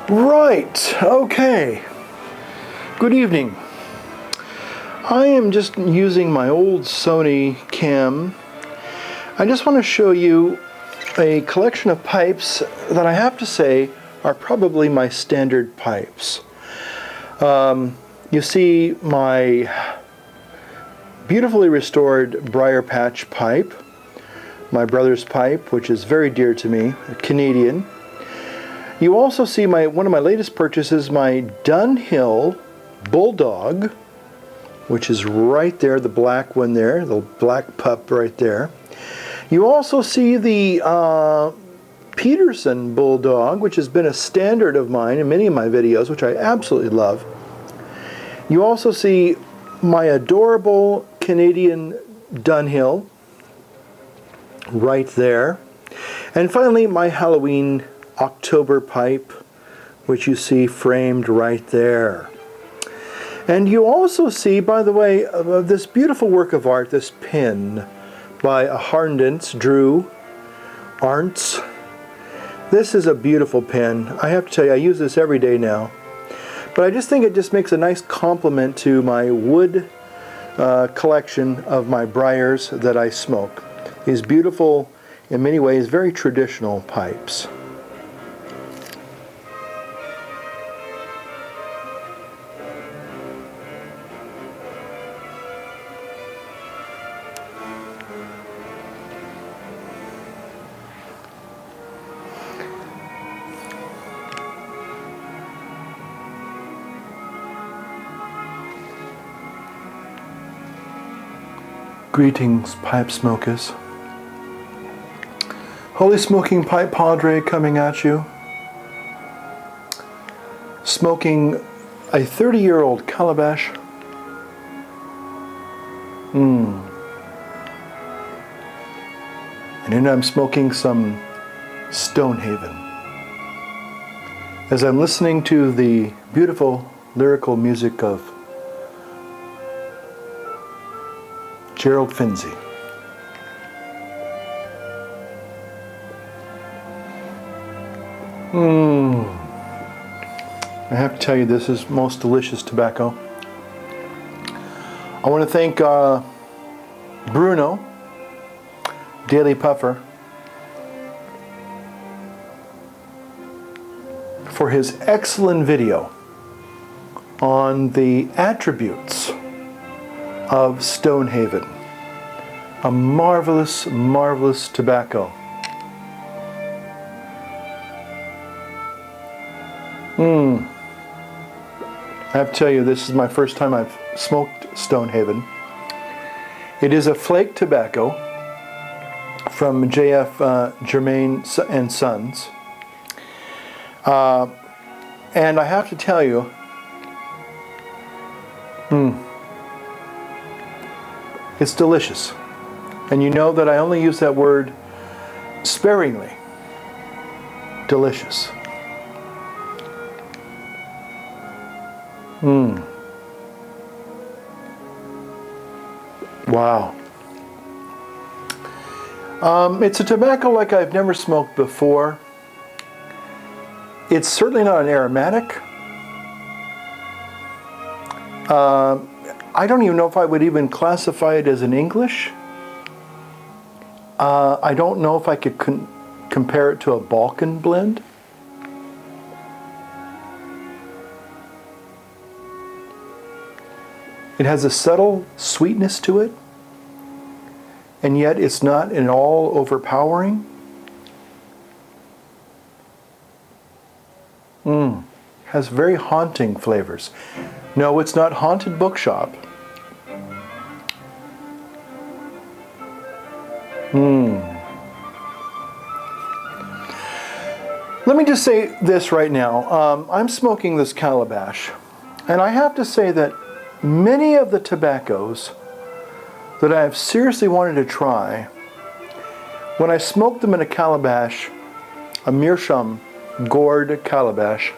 Right, okay. Good evening. I am just using my old Sony cam. I just want to show you a collection of pipes that I have to say are probably my standard pipes. You see my beautifully restored briar patch pipe, my brother's pipe, which is very dear to me, a Canadian. You also see one of my latest purchases, my Dunhill Bulldog, which is right there, the black one there, the black pup right there. You also see the Peterson Bulldog, which has been a standard of mine in many of my videos, which I absolutely love. You also see my adorable Canadian Dunhill right there. And finally, my Halloween October pipe, which you see framed right there. And you also see, by the way, this beautiful work of art, this pin by Drew Arntz. This is a beautiful pin. I have to tell you, I use this every day now. But I just think it just makes a nice complement to my wood collection of my briars that I smoke. These beautiful, in many ways, very traditional pipes. Greetings, pipe smokers. Holy Smoking Pipe Padre coming at you. Smoking a 30-year-old Calabash. And then I'm smoking some Stonehaven. As I'm listening to the beautiful lyrical music of Gerald Finzi. I have to tell you, this is most delicious tobacco. I want to thank Bruno, Daily Puffer, for his excellent video on the attributes of Stonehaven. A marvelous, marvelous tobacco. I have to tell you, this is my first time I've smoked Stonehaven. It is a flake tobacco from J.F. Germain and Sons. And I have to tell you, it's delicious. And you know that I only use that word sparingly. Delicious. Wow. It's a tobacco like I've never smoked before. It's certainly not an aromatic. I don't even know if I would even classify it as an English. I don't know if I could compare it to a Balkan blend. It has a subtle sweetness to it, and yet it's not at all overpowering. Has very haunting flavors. No, it's not Haunted Bookshop. Let me just say this right now. I'm smoking this Calabash, and I have to say that many of the tobaccos that I have seriously wanted to try, when I smoked them in a Calabash, a Meerschaum gourd Calabash,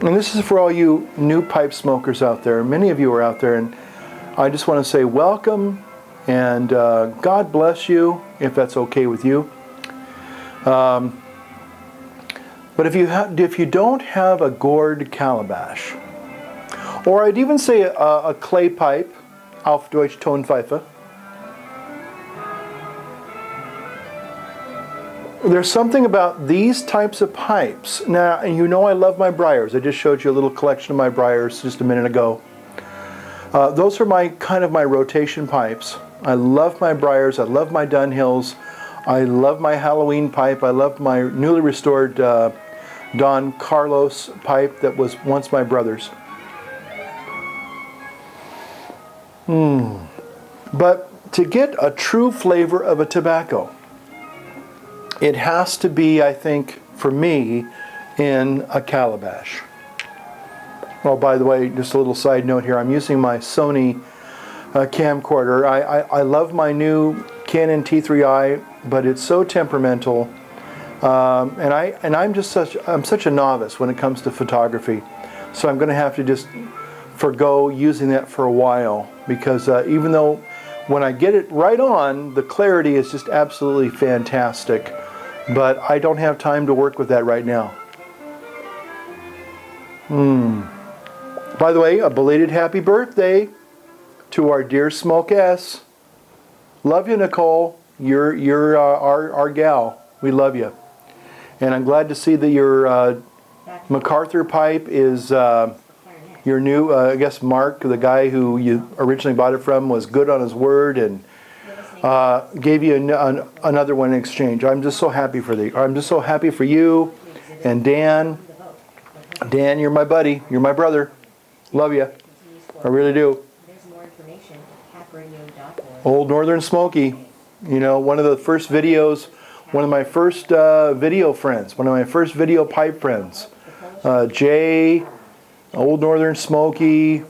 and this is for all you new pipe smokers out there. Many of you are out there, and I just want to say welcome, and God bless you, if that's okay with you. But if you don't have a gourd calabash, or I'd even say a clay pipe, auf Deutsch Tonpfeife, there's something about these types of pipes. Now, and you know I love my briars. I just showed you a little collection of my briars just a minute ago. Those are my kind of my rotation pipes. I love my briars. I love my Dunhills. I love my Halloween pipe. I love my newly restored Don Carlos pipe that was once my brother's. But to get a true flavor of a tobacco, it has to be, I think, for me, in a calabash. Oh, by the way, just a little side note here. I'm using my Sony camcorder. I love my new Canon T3i, but it's so temperamental, and I'm such a novice when it comes to photography. So I'm going to have to just forgo using that for a while, because even though when I get it right on, the clarity is just absolutely fantastic. But I don't have time to work with that right now. By the way, a belated happy birthday to our dear Smoke S. Love you, Nicole. You're our gal. We love you. And I'm glad to see that your MacArthur pipe is your new, I guess Mark, the guy who you originally bought it from, was good on his word and gave you another one in exchange. I'm just so happy for you and Dan. Dan, you're my buddy. You're my brother. Love you. I really do. Old Northern Smoky. You know, one of the first videos, one of my first video friends, one of my first video pipe friends. Jay, Old Northern Smoky,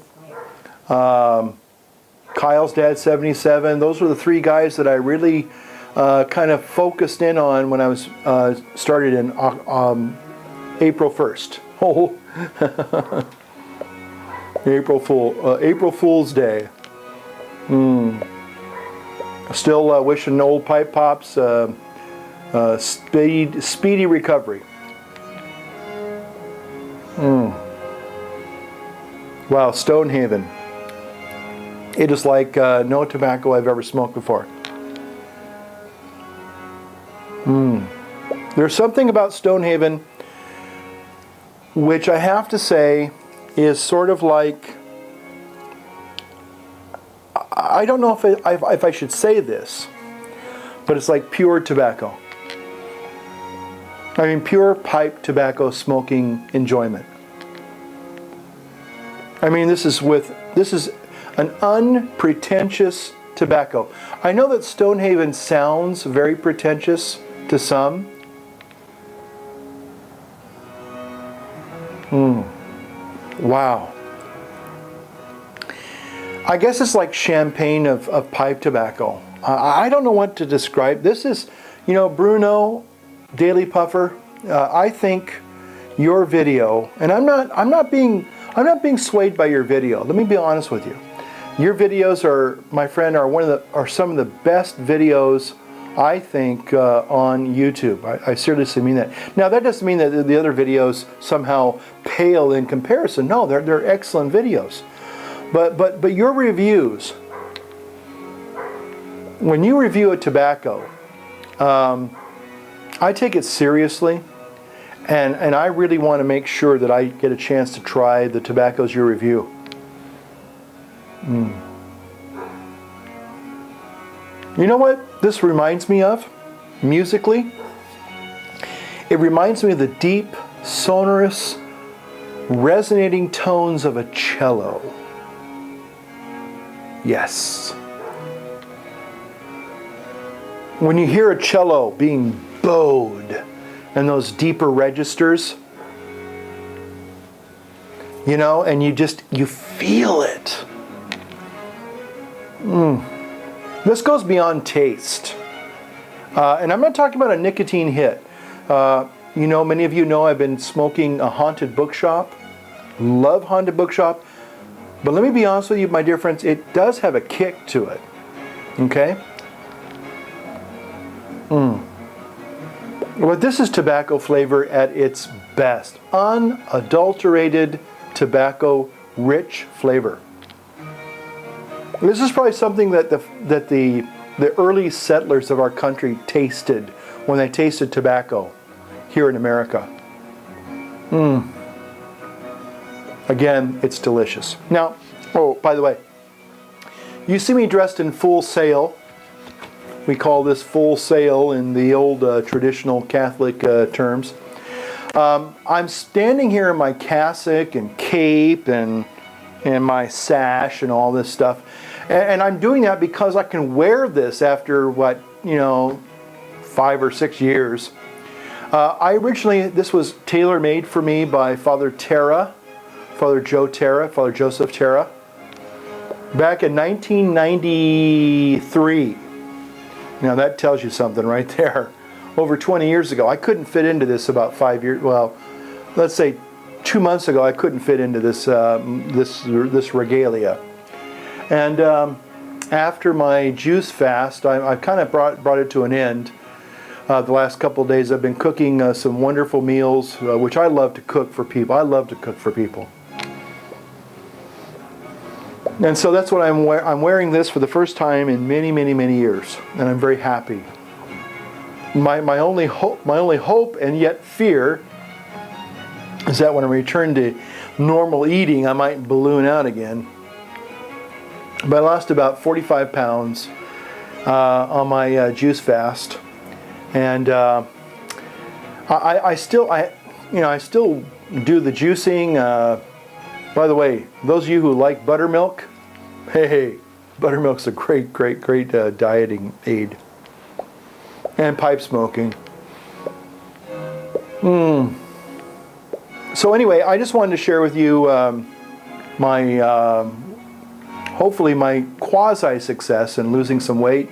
Kyle's Dad 77. Those were the three guys that I really kind of focused in on when I was started in April 1st. Oh, April Fool's Day. Still wishing old Pipe Pops speedy recovery. Wow, Stonehaven. It is like no tobacco I've ever smoked before. There's something about Stonehaven which I have to say is sort of like, I don't know if I should say this, but it's like pure tobacco. I mean, pure pipe tobacco smoking enjoyment. I mean, this is an unpretentious tobacco. I know that Stonehaven sounds very pretentious to some. Wow. I guess it's like champagne of pipe tobacco. I don't know what to describe. This is, you know, Bruno, Daily Puffer. I think your video, and I'm not being swayed by your video. Let me be honest with you. Your videos are, my friend, are some of the best videos I think on YouTube. I seriously mean that. Now that doesn't mean that the other videos somehow pale in comparison. No, they're excellent videos. But your reviews, when you review a tobacco, I take it seriously, and I really want to make sure that I get a chance to try the tobaccos you review. You know what this reminds me of, musically? It reminds me of the deep, sonorous, resonating tones of a cello. Yes. When you hear a cello being bowed and those deeper registers, you know, and you feel it. This goes beyond taste. And I'm not talking about a nicotine hit. You know, many of you know I've been smoking a Haunted Bookshop. Love Haunted Bookshop. But let me be honest with you, my dear friends, it does have a kick to it. Okay? But this is tobacco flavor at its best. Unadulterated tobacco rich flavor. This is probably something that the early settlers of our country tasted when they tasted tobacco here in America. Again, it's delicious. Now, oh, by the way, you see me dressed in full sail. We call this full sail in the old traditional Catholic terms. I'm standing here in my cassock and cape and my sash and all this stuff. And I'm doing that because I can wear this after, 5 or 6 years. This was tailor-made for me by Father Joseph Terra, back in 1993. Now that tells you something right there. Over 20 years ago. I couldn't fit into this about 5 years, well, let's say 2 months ago I couldn't fit into this this regalia. And after my juice fast, I've kind of brought it to an end. The last couple of days I've been cooking some wonderful meals, which I love to cook for people. I love to cook for people. And so that's what I'm wearing this for the first time in many, many, many years, and I'm very happy. My only hope and yet fear is that when I return to normal eating, I might balloon out again. But I lost about 45 pounds on my juice fast, and I still do the juicing. By the way, those of you who like buttermilk, hey, buttermilk's a great dieting aid. And pipe smoking. So anyway, I just wanted to share with you hopefully my quasi-success in losing some weight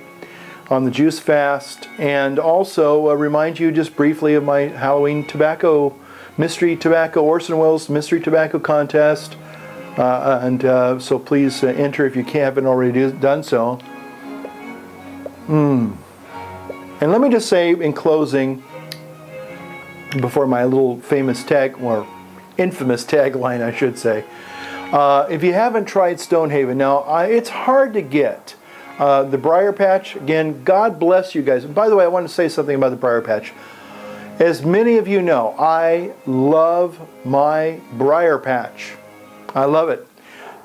on the juice fast, and also remind you just briefly of my Halloween mystery tobacco, Orson Welles mystery tobacco contest. So please enter if you haven't already done so. And let me just say in closing, before my little infamous tagline, I should say, if you haven't tried Stonehaven, now it's hard to get. The Briar Patch, again, God bless you guys. And by the way, I want to say something about the Briar Patch. As many of you know, I love my Briar Patch. I love it.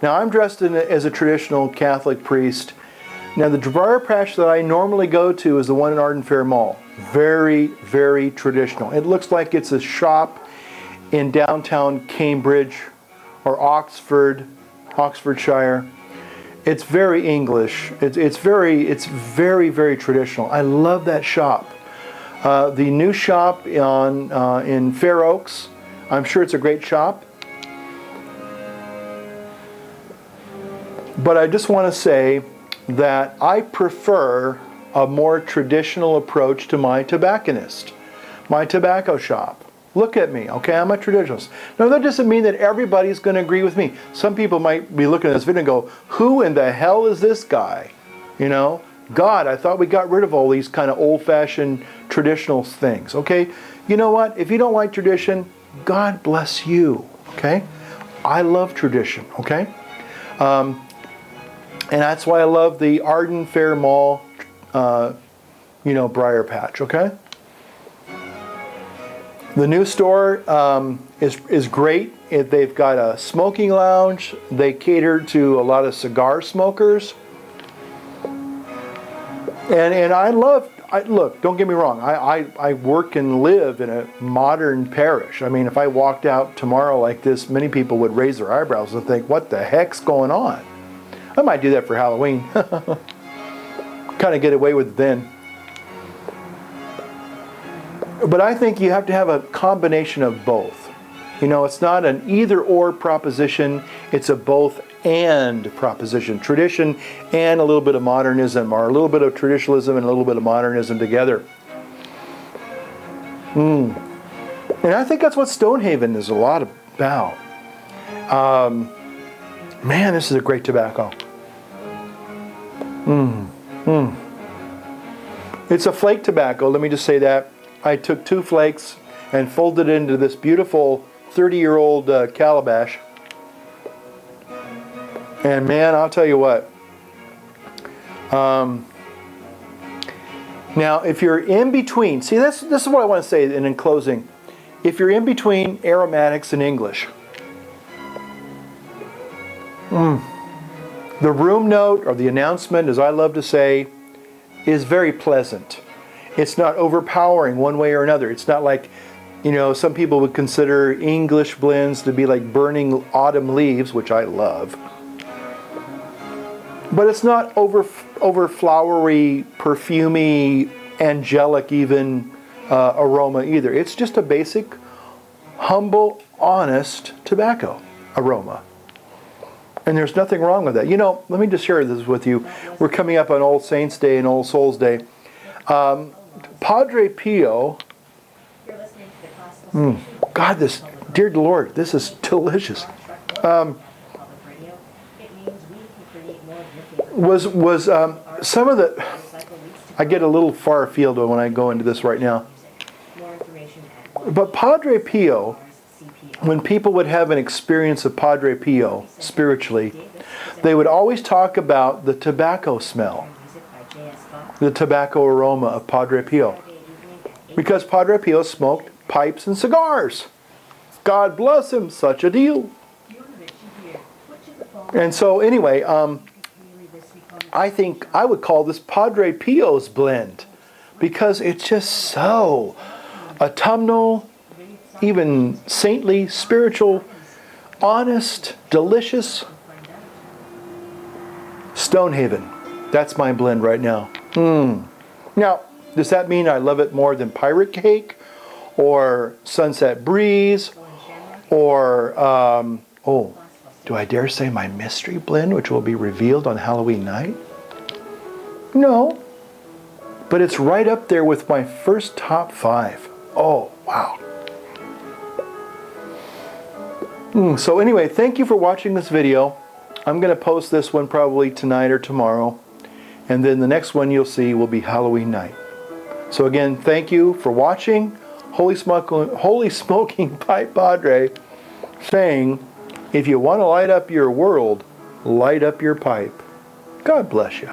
Now I'm dressed as a traditional Catholic priest. Now the Briar Patch that I normally go to is the one in Arden Fair Mall. Very, very traditional. It looks like it's a shop in downtown Cambridge or Oxfordshire. It's very English. It's very, very traditional. I love that shop. The new shop in Fair Oaks, I'm sure it's a great shop. But I just want to say that I prefer a more traditional approach to my tobacconist, my tobacco shop. Look at me, okay? I'm a traditionalist. Now that doesn't mean that everybody's going to agree with me. Some people might be looking at this video and go, who in the hell is this guy? You know, God, I thought we got rid of all these kind of old-fashioned traditional things, okay? You know what? If you don't like tradition, God bless you, okay? I love tradition, okay? And that's why I love the Arden Fair Mall, Briar Patch, okay? The new store is great. They've got a smoking lounge. They cater to a lot of cigar smokers. And look, don't get me wrong. I work and live in a modern parish. I mean, if I walked out tomorrow like this, many people would raise their eyebrows and think, what the heck's going on? I might do that for Halloween. Kind of get away with it then. But I think you have to have a combination of both. You know, it's not an either-or proposition. It's a both-and proposition. Tradition and a little bit of modernism, or a little bit of traditionalism and a little bit of modernism together. And I think that's what Stonehaven is a lot about. Man, this is a great tobacco. It's a flake tobacco, let me just say that. I took 2 flakes and folded it into this beautiful 30-year-old Calabash. And man, I'll tell you what. Now, if you're in between, see, this is what I want to say in closing. If you're in between aromatics and English, the room note, or the announcement, as I love to say, is very pleasant. It's not overpowering one way or another. It's not like, you know, some people would consider English blends to be like burning autumn leaves, which I love. But it's not over flowery, perfumey, angelic even aroma either. It's just a basic, humble, honest tobacco aroma. And there's nothing wrong with that. You know, let me just share this with you. We're coming up on All Saints Day and All Souls Day. Padre Pio. God, this, dear Lord, this is delicious. Was some of the, I get a little far afield when I go into this right now. But Padre Pio, when people would have an experience of Padre Pio spiritually, they would always talk about the tobacco smell, the tobacco aroma of Padre Pio. Because Padre Pio smoked pipes and cigars. God bless him, such a deal. And so anyway, I think I would call this Padre Pio's blend, because it's just so autumnal, even saintly, spiritual, honest, delicious. Stonehaven. That's my blend right now. Now, does that mean I love it more than Pirate Cake or Sunset Breeze or, oh, do I dare say my mystery blend, which will be revealed on Halloween night? No. But it's right up there with my first top 5. Oh, wow. So anyway, thank you for watching this video. I'm going to post this one probably tonight or tomorrow. And then the next one you'll see will be Halloween night. So again, thank you for watching. Holy Smoking Pipe Padre saying, if you want to light up your world, light up your pipe. God bless you.